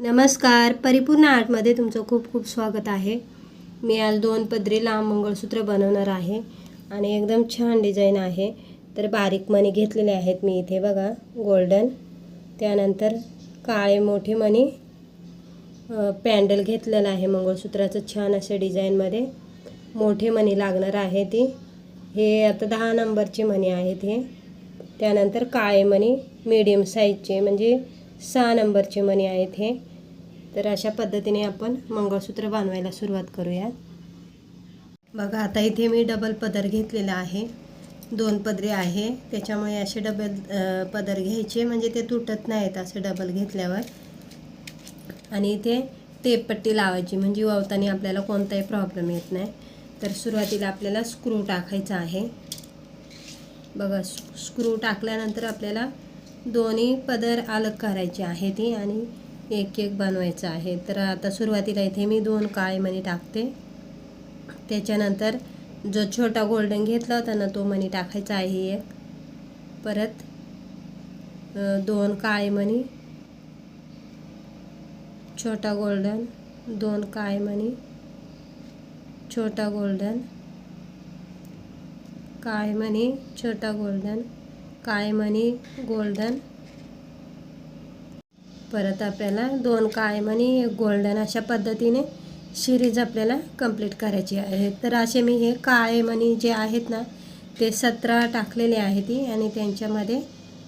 नमस्कार, परिपूर्ण आर्टमध्ये तुमचं खूप खूप स्वागत आहे। मी आज 2 पदरी लांब मंगळसूत्र बनवणार आहे आणि एकदम छान डिझाइन आहे। तर बारीक मणी घेतलेले आहेत मी इथे बघा, गोल्डन, त्यानंतर काळे मोठे मणी पॅन्डल घेतलेला आहे मंगळसूत्राचं छान अशा डिझाइनमध्ये। मोठे मणी लागणार आहे ती, हे आता 10 नंबरचे मणी आहेत हे। त्यानंतर काळे मणी मीडियम साईजचे म्हणजे 6 नंबरचे मणी आहेत हे। तर अशा पद्धतीने आपण मंगळसूत्र बनवायला सुरुवात करूया। बघा आता इथे मी डबल पदर घेतलेला आहे, 2 पदरी आहे, त्याच्यामुळे असे डबल पदर घ्यायचे म्हणजे ते तुटत नाहीत असे डबल घेतल्यावर। आणि इथे टेप पट्टी लावायची म्हणजे वावताना आपल्याला कोणताही प्रॉब्लेम येत नाही। तर सुरुवातीला आपल्याला स्क्रू टाकायचा आहे। बघा स्क्रू टाकल्यानंतर आपल्याला दोन्ही पदर अलग करायचे आहे ती आणि एक एक बनवायचा आहे। तर आता सुरुवातीला इथे मी 2 काळे मणी टाकते, त्याच्यानंतर जो छोटा गोल्डन घेतला होता ना तो मणी टाकायचा आहे एक, परत 2 काळे मणी, छोटा गोल्डन, 2 काळे मणी, छोटा गोल्डन, काळे मणी, छोटा गोल्डन, काळे मणी, गोल्डन, परत आपल्याला 2 काळे मणी, एक गोल्डन, अशा पद्धतीने सिरीज आपल्याला कंप्लीट करायची आहे। तर असे मी हे काळे मणी जे आहेत ना ते 17 टाकलेले आहेत ती आणि त्यांच्यामध्ये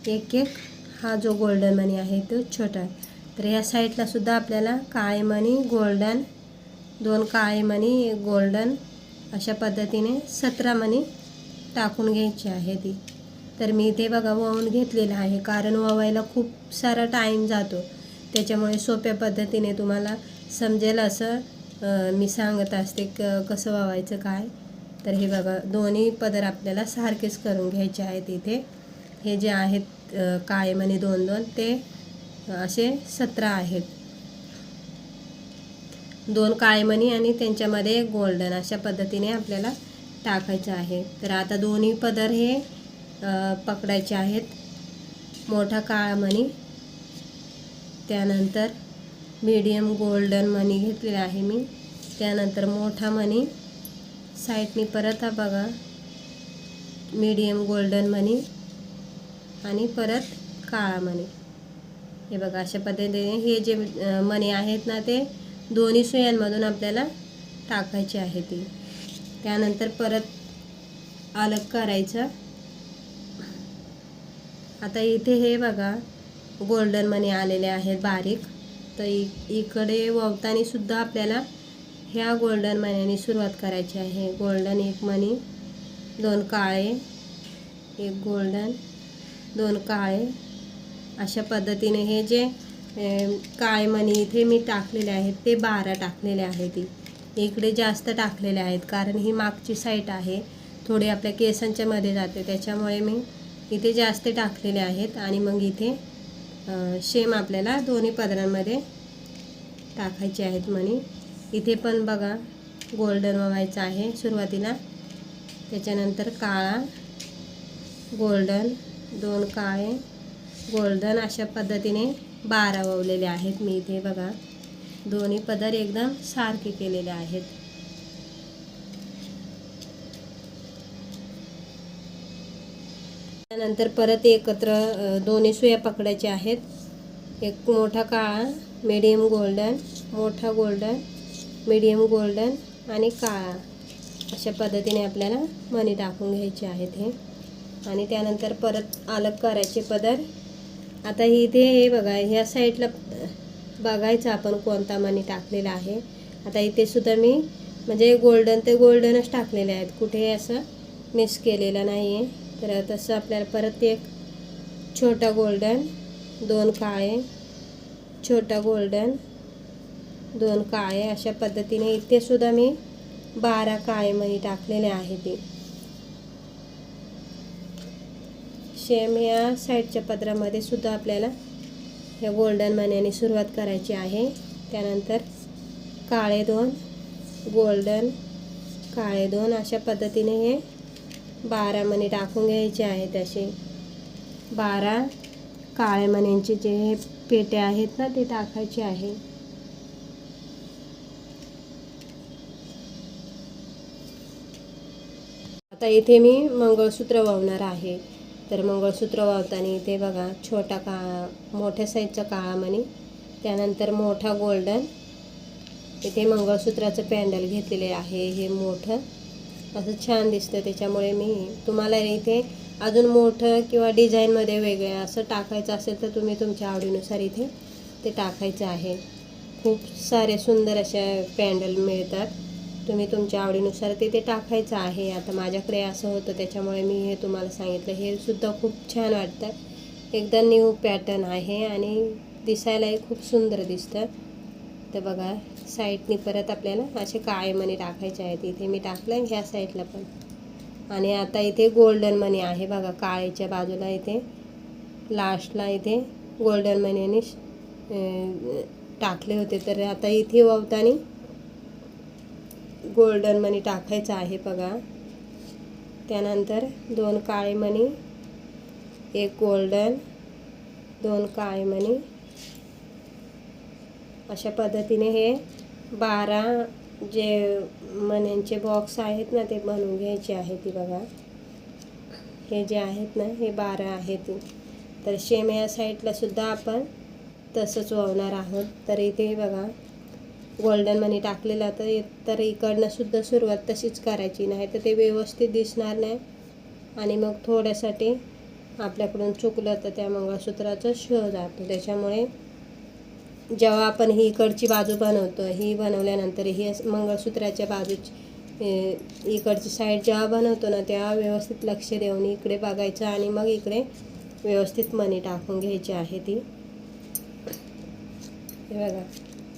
एक एक हा जो गोल्डन मणी आहे तो छोटा। तर या साईडला सुद्धा आपल्याला काळे मणी, गोल्डन, 2 काळे मणी, एक गोल्डन, अशा पद्धतीने 17 मणी टाकून घ्यायची आहे ती। तर मी इथे बघा वळून घेतलेलं आहे, कारण वळवायला खूप सारा टाईम जातो, त्याच्यामुळे सोप्या पद्धतीने तुम्हाला समजेल असं मी सांगत असते कसं वळवायचं काय। तर हे बघा दोन्ही पदर आपल्याला सारखेच करून घ्यायचे आहेत। इथे हे जे आहेत काळे मणी 2-2 ते असे 17 आहेत, 2 काळे मणी आणि त्यांच्यामध्ये एक गोल्डन, अशा पद्धतीने आपल्याला टाकायचं आहे। तर आता दोन्ही पदर हे पकडायचे आहेत। मोठा काळा मणी, त्यानंतर मीडियम गोल्डन मणी घेतलेला आहे मी, त्यानंतर मोठा मणी साईडनी, परत हा बघा मीडियम गोल्डन मणी आणि परत काळा मणी। हे बघा अशा पद्धतीने हे जे मणी आहेत ना ते दोन्ही सुयांमधून आपल्याला टाकायचे आहे ती, त्यानंतर परत अलग करायचं। आता इथे हे बघा गोल्डन मणी आलेले आहेत बारीक, तर इकडे वळताना सुद्धा आपल्याला ह्या गोल्डन मण्याने सुरुवात करायची आहे। गोल्डन एक मणी, 2 काळे, एक गोल्डन, 2 काळे, अशा पद्धतीने हे जे काळे मणी इथे मी टाकलेले आहेत ते 12 टाकलेले आहेत। इकडे जास्त टाकलेले आहेत कारण ही मागची साईड आहे, थोडी आपल्या केसांच्या मध्ये जाते, त्याच्यामुळे मी इथे जास्त टाकलेले आहेत। आणि मग इथे शेम आपल्याला दोन्ही पदरांमध्ये टाकायचे आहेत मणी। इथे पण बघा गोल्डन वळवायचं आहे सुरुवातीला, त्याच्यानंतर काळा, गोल्डन, 2 काळे, गोल्डन, अशा पद्धतीने 12 वळवलेले आहेत मी इथे बघा। दोन्ही पदर एकदम सारखे केलेले आहेत। त्यानंतर परत एकत्र दोन्ही सुया पकडायच्या आहेत। एक मोठा काळा, मीडियम गोल्डन, मोठा गोल्डन, मीडियम गोल्डन आणि काळा, अशा पद्धतीने आपल्याला मणी टाकून घ्यायचे आहेत हे। आणि त्यानंतर परत अलग करायचे पदर। आता इथे हे बघा ह्या साईडला बघायचं आपण कोणता मणी टाकलेला आहे। आता इथे सुद्धा मी म्हणजे गोल्डन ते गोल्डनच टाकलेले आहेत, कुठे असं मिस केलेलं नाही आहे। तर तसं आपल्याला परत एक छोटा गोल्डन, 2 काळे, छोटा गोल्डन, 2 काळे, अशा पद्धतीने इथे सुद्धा मी 12 काळे मणी टाकलेले आहेत। शेम या साईडच्या पदरामध्ये सुद्धा आपल्याला या गोल्डन मण्याने सुरुवात करायची आहे। त्यानंतर काळे 2, गोल्डन, काळे 2, अशा पद्धतीने हे 12 मणी टाकून घ्यायचे आहेत। असे 12 काळे मण्यांचे जे पेट्या आहेत ना ते टाकायचे आहे. आता इथे मी मंगळसूत्र वावणार आहे. तर मंगळसूत्र वावताना इथे बघा छोटा मोठ्या साईजचा काळा मणी, त्यानंतर मोठा गोल्डन, इथे मंगळसूत्राचं पॅन्डल घेतलेले आहे. हे मोठं असं छान दिसतं, त्याच्यामुळे मी तुम्हाला इथे अजून मोठं किंवा डिझाईनमध्ये वेगळं असं टाकायचं असेल तर तुम्ही तुमच्या आवडीनुसार इथे ते टाकायचं आहे. खूप सारे सुंदर अशा पॅन्डल मिळतात, तुम्ही तुमच्या आवडीनुसार ते टाकायचं आहे. आता माझ्याकडे असं होतं त्याच्यामुळे मी हे तुम्हाला सांगितलं. हे सुद्धा खूप छान वाटतं, एकदम न्यू पॅटर्न आहे आणि दिसायलाही खूप सुंदर दिसतं. तर बघा साईडनी परत आपल्याला असे काळे मणी टाकायचे आहेत. इथे मी टाकलं ह्या साईडला पण. आणि आता इथे गोल्डन मणी आहे बघा, काळेच्या बाजूला इथे लास्टला इथे गोल्डन मणीने टाकले होते. तर आता इथे वावताना गोल्डन मणी टाकायचं आहे बघा. त्यानंतर 2 काळे मणी, 1 गोल्डन, 2 काळे मणी, अशा पद्धतीने हे 12 जे मण्यांचे बॉक्स आहेत ना ते बनवून घ्यायचे आहेत. ती बघा हे जे आहेत ना हे 12 आहेत. तर सेम या साईडला सुद्धा आपण तसंच वावणार आहोत. तर इथे बघा गोल्डन मनी टाकलेला तर इकडनं सुद्धा सुरुवात तशीच करायची, नाही तर ते व्यवस्थित दिसणार नाही आणि मग थोड्यासाठी आपल्याकडून चुकलं तर त्या मंगळसूत्राचा शो जातो. त्याच्यामुळे जेव्हा आपण ही इकडची बाजू बनवतो, ही बनवल्यानंतर ही मंगळसूत्राच्या बाजूची इकडची साईड जेव्हा बनवतो ना तेव्हा व्यवस्थित लक्ष देऊन इकडे बघायचं आणि मग इकडे व्यवस्थित मणी टाकून घ्यायची आहे. ती हे बघा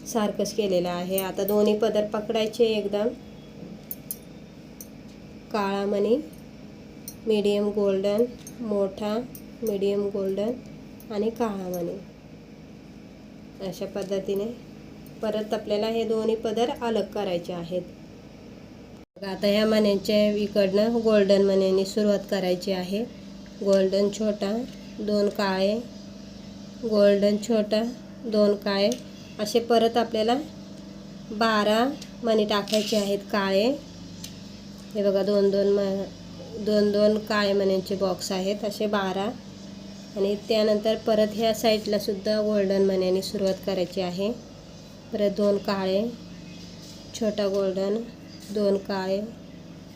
सारखंच केलेलं आहे. आता दोन्ही पदर पकडायचे एकदम. काळा मणी, मीडियम गोल्डन, मोठा मीडियम गोल्डन आणि काळा मणी, अशा पद्धतीने परत आपल्याला हे दोन्ही पदर अलग करायचे आहेत. आता ह्या मण्यांच्या इकडनं गोल्डन मण्यांनी सुरुवात करायची आहे. गोल्डन छोटा, 2 काळे, गोल्डन छोटा, 2 काळे, असे परत आपल्याला 12 मणी टाकायचे आहेत काळे. हे बघा 2 काळे मण्यांचे बॉक्स आहेत असे 12. आणि त्यानंतर परत ह्या साईडला सुद्धा गोल्डन मण्यांनी सुरुवात करायची आहे. परत 2 काळे, छोटा गोल्डन, 2 काळे,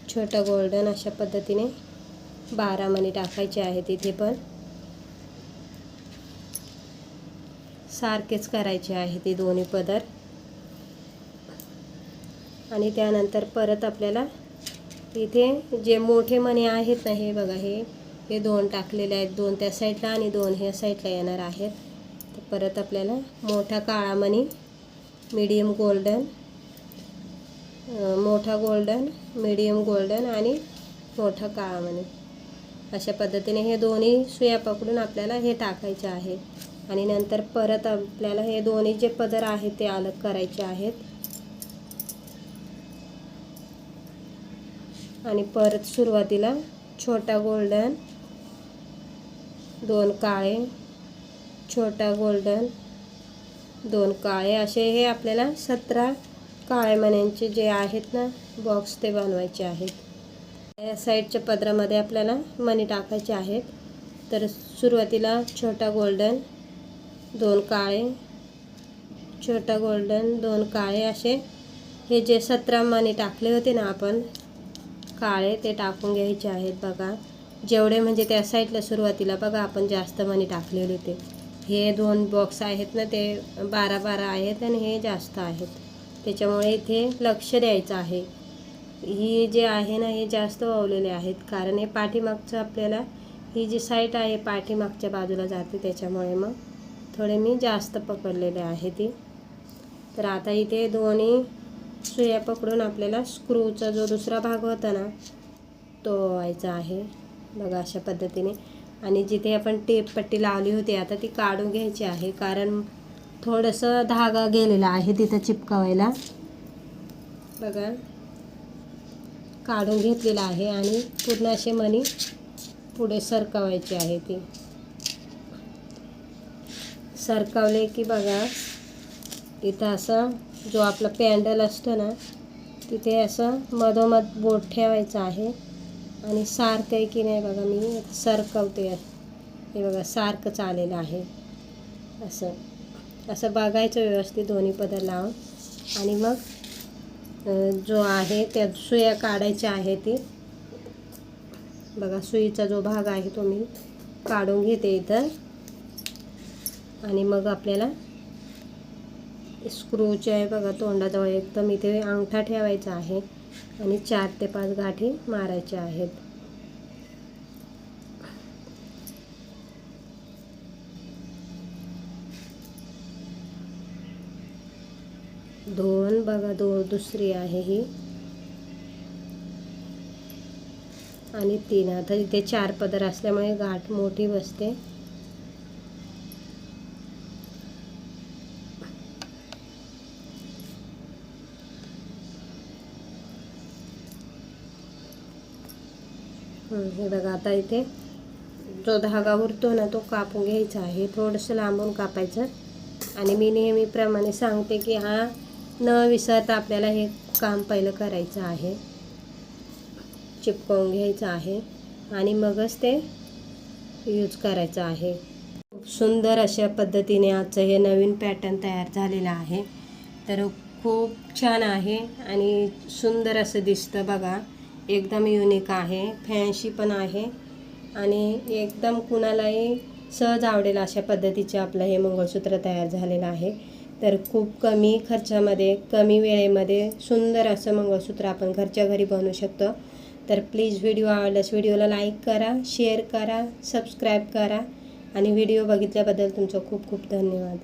छोटा गोल्डन, अशा पद्धतीने 12 मणी टाकायचे आहेत. इथे पण सारखेच करायचे आहे ते दोन्ही पदर. आणि त्यानंतर परत आपल्याला इथे जे मोठे मणी आहेत ना हे बघा हे 2 टाकलेले आहेत, 2 त्या साईडला आणि 2 ह्या साईडला येणार आहेत. तर परत आपल्याला मोठा काळा मणी, मीडियम गोल्डन, मोठा गोल्डन, मीडियम गोल्डन आणि मोठा काळा मणी, अशा पद्धतीने हे दोन्ही सुया पकडून आपल्याला हे टाकायचे आहे. आणि नंतर परत आपल्याला हे दोन्ही जे पदर आहेत ते अलग करायचे आहेत. आणि परत सुरुवातीला छोटा गोल्डन, 2 काळे, छोटा गोल्डन, 2 काळे, असे हे आपल्याला 17 काळे मण्यांचे जे आहेत ना बॉक्स ते बनवायचे आहेत. या साईडच्या पदरामध्ये आपल्याला मणी टाकायचे आहेत. तर सुरुवातीला छोटा गोल्डन, 2 काळे, छोटा गोल्डन, 2 काळे, असे हे जे 17 मणी टाकले होते ना आपण काळे ते टाकून घ्यायचे आहेत. बघा जेवढे म्हणजे त्या साईडला सुरुवातीला बघा आपण जास्त मणी टाकलेले होते. हे 2 बॉक्स आहेत ना ते 12-12 आहेत आणि हे जास्त आहेत, त्याच्यामुळे इथे लक्ष द्यायचं आहे. ही जे आहे ना हे जास्त वावलेले आहेत, कारण हे पाठीमागचं आपल्याला ही जी साईड आहे पाठीमागच्या बाजूला जाते, त्याच्यामुळे मग थोडे मी जास्त पकडलेले आहे ती. तर आता इथे दोन्ही सुया पकडून आपल्याला स्क्रूचा जो दुसरा भाग होता ना तो व्हायचा आहे बघा अशा पद्धतीने. आणि जिथे आपण टेप पट्टी लावली होती आता ती काढून घ्यायची आहे, कारण थोडंसं धागा गेलेला आहे तिथं चिपकावायला. बघा काढून घेतलेला आहे आणि पूर्ण असे मणी पुढे सरकवायचे आहे. ती सरकवले की बघा इथं असं जो आपला पॅन्डल असतो ना तिथे असं मधोमध बोट ठेवायचं आहे आणि सारखं आहे की नाही बघा मी सरकवते. हे बघा सारखंच आलेलं आहे. असं असं बघायचं व्यवस्थित दोन्ही पदर लावून आणि मग जो आहे त्या सुया काढायच्या आहे ती बघा सुईचा जो भाग आहे तो मी काढून घेते इथं आणि मग आपल्याला स्क्रूचे आहे बघा तोंडाजवळ एकदम इथे अंगठा ठेवायचा आहे आणि 4 ते 5 गाठी मारायच्या आहेत. दोन बघा दुसरी आहे ही आणि 3. आता इथे 4 पदर असल्यामुळे गाठ मोठी बसते. हे बघा आता इथे जो धागा उरतो ना तो कापून घ्यायचा आहे. थोडंसं लांबून कापायचं आणि मी नेहमीप्रमाणे सांगते की हा न विसरता आपल्याला हे काम पहिलं करायचं आहे. चिपकवून घ्यायचं आहे आणि मगच ते यूज करायचं आहे. खूप सुंदर अशा पद्धतीने आजचं हे नवीन पॅटर्न तयार झालेलं आहे. तर खूप छान आहे आणि सुंदर असं दिसतं बघा. एकदम युनिक आहे, फॅन्सी पण आहे आणि एकदम कुणालाही सहज आवडेल अशा पद्धतीचे आपलं हे मंगळसूत्र तयार झालेलं आहे. तर खूप कमी खर्चामध्ये कमी वेळेमध्ये सुंदर असं मंगळसूत्र आपण घरच्या घरी बनवू शकतो. तर प्लीज व्हिडिओ आवडल्यास व्हिडिओला लाईक करा, शेअर करा, सबस्क्राईब करा आणि व्हिडिओ बघितल्याबद्दल तुमचं खूप खूप धन्यवाद.